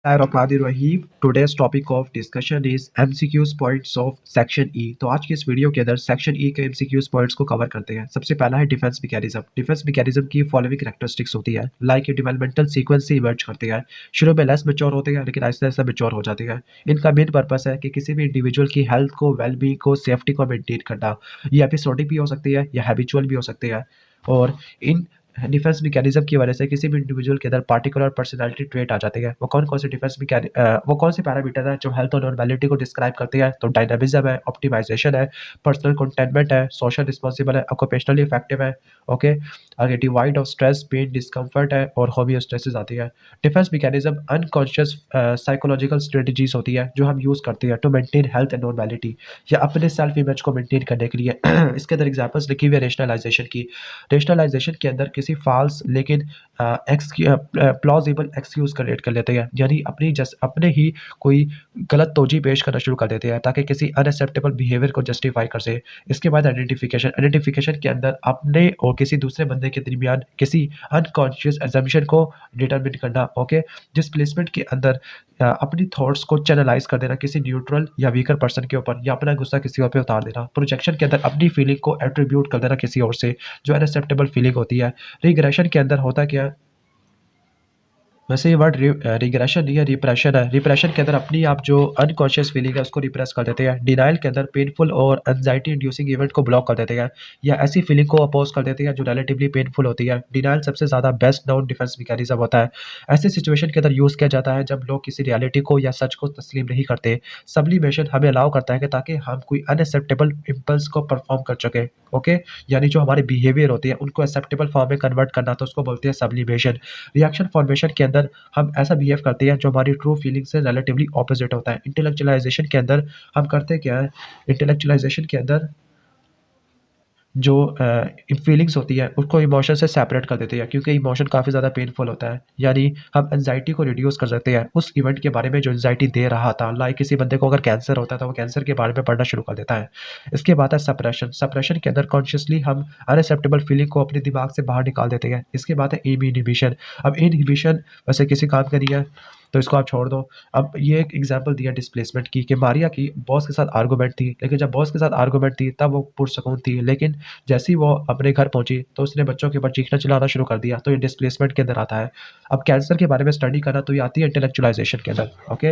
Bismillahirrahmanirrahim. Today's topic of discussion is MCQs points of section E. तो आज की इस वीडियो के अंदर सेक्शन ई के MCQs पॉइंट्स को कवर करते हैं। सबसे पहला है डिफेंस मैकेनिज्म। डिफेंस मैकेनिज्म की फॉलोइंग कैरेक्टरिस्टिक्स होती है, लाइक ये डेवलपमेंटल सीक्वेंस से इमर्ज करते हैं। शुरू में लेस मैच्योर होते हैं लेकिन आहिस्ता आहिस्ता मैच्योर हो जाते हैं। इनका मेन पर्पस है कि किसी भी इंडिविजुअल की हेल्थ को, वेलबींग को, सेफ्टी को मेंटेन करना। ये एपिसोडिक भी हो सकती है या हैबिचुअल भी हो सकती है। और इन डिफेंस मैकेनिज्म की वजह से किसी भी इंडिविजुअल के अंदर पार्टिकुलर पर्सनालिटी ट्रेट आ जाती है। वो कौन से वो कौन से पैरामीटर है जो हेल्थ और नॉर्मेलिटी को डिस्क्राइब करते हैं? तो डायनामिज्म है, ऑप्टिमाइजेशन है, पर्सनल कंटेनमेंट है, सोशल रिस्पॉन्सिबल है, ऑक्यूपेशनली इफेक्टिव है। ओके, आगे divide of stress, pain, discomfort है और होमियोस्टेसिस आती है। Defence mechanism unconscious psychological strategies होती है जो हम यूज करते हैं to maintain health and normality या अपने सेल्फ इमेज को मेंटेन करने के लिए। इसके अंदर एग्जांपल्स लिखी हुई है रेशनलाइजेशन की। रेशनलाइजेशन के अंदर किसी फाल्स लेकिन प्लॉजिबल एक्सक्यूज क्रिएट कर लेते हैं, यानी अपने ही कोई गलत तोजी पेश करना शुरू कर देते हैं ताकि किसी अनएक्सेप्टेबल बिहेवियर को जस्टिफाई कर सके। इसके बाद आइडेंटिफिकेशन के अंदर अपने और किसी दूसरे बंदे के दरमियान किसी अनकॉन्शियस एजम्पशन को डिटरमिन करना। ओके, डिस्प्लेसमेंट के अंदर अपनी थॉट्स को चैनलाइज कर देना किसी न्यूट्रल या वीकर पर्सन के ऊपर, या अपना गुस्सा किसी और पे उतार देना। प्रोजेक्शन के अंदर अपनी फीलिंग को एट्रीब्यूट कर देना किसी और से, जो अनएक्सेप्टेबल फीलिंग होती है। रिग्रेशन के अंदर होता क्या है? वैसे ये वर्ड रिग्रेशन नहीं है, रिप्रेशन है। रिप्रेशन के अंदर अपनी आप जो अनकॉन्शियस फीलिंग है उसको रिप्रेस कर देते हैं। डिनाइल के अंदर पेनफुल और एंजाइटी इंड्यूसिंग इवेंट को ब्लॉक कर देते हैं या ऐसी फीलिंग को अपोज कर देते हैं जो रिलेटिवली पेनफुल होती है। डिनाइल सबसे ज़्यादा बेस्ट नाउन डिफेंस मैकेनिज्म होता है। ऐसे सिचुएशन के अंदर यूज़ किया जाता है जब लोग किसी रियलिटी को या सच को तस्लीम नहीं करते। सब्लिमेशन हमें अलाउ करता है कि ताकि हम कोई अनएक्सेप्टेबल इम्पल्स को परफॉर्म कर सके। ओके, यानी जो हमारे बिहेवियर होती है उनको एक्सेप्टेबल फॉर्म में कन्वर्ट करना, तो उसको बोलते हैं सब्लिमेशन। रिएक्शन फॉर्मेशन के अंदर हम ऐसा बिहेव करते हैं जो हमारी ट्रू फीलिंग से रिलेटिवली ऑपोजिट होता है। इंटेलेक्चुअलाइजेशन के अंदर हम करते क्या है? इंटेलेक्चुअलाइजेशन के अंदर जो फीलिंग्स होती है उसको इमोशन से सेपरेट कर देते हैं, क्योंकि इमोशन काफ़ी ज़्यादा पेनफुल होता है। यानी हम एंजाइटी को रिड्यूस कर सकते हैं उस इवेंट के बारे में जो एंजाइटी दे रहा था। लाइक किसी बंदे को अगर कैंसर होता है तो वो कैंसर के बारे में पढ़ना शुरू कर देता है। इसके बाद है सप्रेशन। सप्रेशन के अंदर कॉन्शियसली हम अनएक्सेप्टेबल फीलिंग को अपने दिमाग से बाहर निकाल देते हैं। इसके बाद है इनहिबिशन। अब इनहिबिशन वैसे किसी काम का नहीं है तो इसको आप छोड़ दो। अब ये एक एग्जांपल दिया डिस्प्लेसमेंट की कि मारिया की बॉस के साथ आर्गुमेंट थी, लेकिन जब बॉस के साथ आर्गुमेंट थी तब वो पुरसकून थी, लेकिन जैसे ही वो अपने घर पहुंची तो उसने बच्चों के ऊपर चीखना चिल्लाना शुरू कर दिया। तो ये डिस्प्लेसमेंट के अंदर आता है। अब कैंसर के बारे में स्टडी करना तो ये आती है इंटेलेक्चुअलाइजेशन के अंदर। ओके,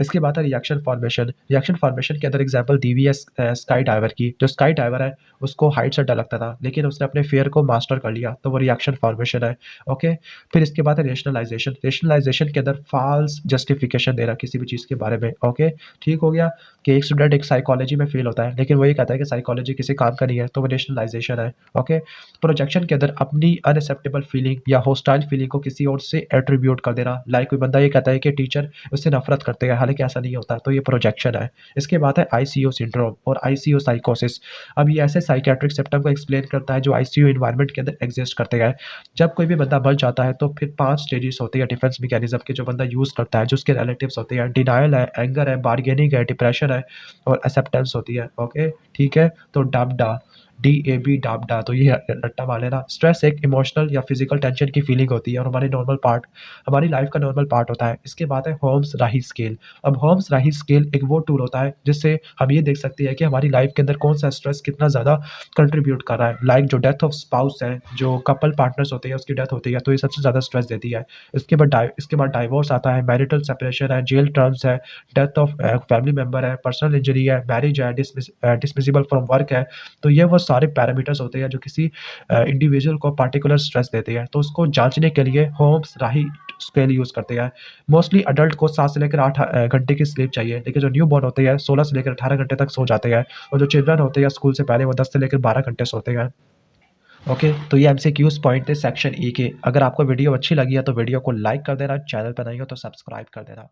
इसके बाद है रिएक्शन फॉर्मेशन। रिएक्शन फॉर्मेशन के अंदर एग्जांपल दी हुई है स्काई डाइवर की। जो स्काई डाइवर है उसको हाइट से डर लगता था, लेकिन उसने अपने फेयर को मास्टर कर लिया, तो वो रिएक्शन फॉर्मेशन है। ओके, फिर इसके बाद है रेशनलाइजेशन। रेशनलाइजेशन के अंदर फॉल्स जस्टिफिकेशन देना किसी भी चीज़ के बारे में। ओके, ठीक हो गया कि एक स्टूडेंट एक साइकोलॉजी में फेल होता है लेकिन वो ये कहता है कि साइकोलॉजी किसी काम का नहीं है, तो वो रेशनलाइजेशन है। ओके, प्रोजेक्शन के अंदर अपनी अनएक्सेप्टेबल फीलिंग या होस्टाइल फीलिंग को किसी और से एट्रीब्यूट कर देना। लाइक कोई बंदा ये कहता है कि टीचर उससे नफरत करते हैं, हालांकि ऐसा नहीं होता, तो ये प्रोजेक्शन है। इसके बाद है आईसीयू सिंड्रोम और आईसीयू साइकोसिस। अब ये ऐसे साइकेट्रिक सिम्टम को एक्सप्लेन करता है जो आईसीयू इन्वायरमेंट के अंदर एग्जिस्ट करते हैं। जब कोई भी बंदा मर जाता है तो फिर 5 स्टेजेस होती है डिफेंस मैकेनिज्म के जो बंदा यूज़ करता है, जो उसके रिलेटिव्स होते हैं। डिनायल है, एंगर है, बार्गेनिंग है, डिप्रेशन है और एक्सेप्टेंस होती है। ओके, ठीक है, तो डाबडा DAB डाबडा, तो ये रट्टा मार लेना। स्ट्रेस एक इमोशनल या फिजिकल टेंशन की फीलिंग होती है और हमारी लाइफ का नॉर्मल पार्ट होता है। इसके बाद है होम्स राही स्केल। अब होम्स राही स्केल एक वो टूल होता है जिससे हम ये देख सकते हैं कि हमारी लाइफ के अंदर कौन सा स्ट्रेस कितना ज़्यादा कंट्रीब्यूट कर रहा है। लाइक जो डेथ ऑफ स्पाउस है, जो कपल पार्टनर्स होते हैं उसकी डेथ होती है, तो ये सबसे ज़्यादा स्ट्रेस देती है। इसके बाद डाइवोर्स आता है, मैरिटल सेपरेशन है, जेल टर्म्स है, डेथ ऑफ फैमिली मेंबर है, पर्सनल इंजरी है, मैरिज है, डिसमिसिबल फ्रॉम वर्क है। तो ये वो सारे पैरामीटर्स होते हैं जो किसी इंडिविजुअल को पार्टिकुलर स्ट्रेस देते हैं, तो उसको जांचने के लिए होम्स राही स्केल यूज़ करते हैं। मोस्टली अडल्ट को 7 से लेकर 8 घंटे की स्लीप चाहिए, लेकिन जो न्यू बॉर्न होते हैं 16 से लेकर 18 घंटे तक सो जाते हैं, और जो चिल्ड्रन होते हैं स्कूल से पहले वो 10 से लेकर 12 घंटे सोते हैं। ओके, तो ये एमसीक्यूज पॉइंट थे सेक्शन ई के। अगर आपको वीडियो अच्छी लगी है तो वीडियो को लाइक कर देना, चैनल पर नहीं हो तो सब्सक्राइब कर देना।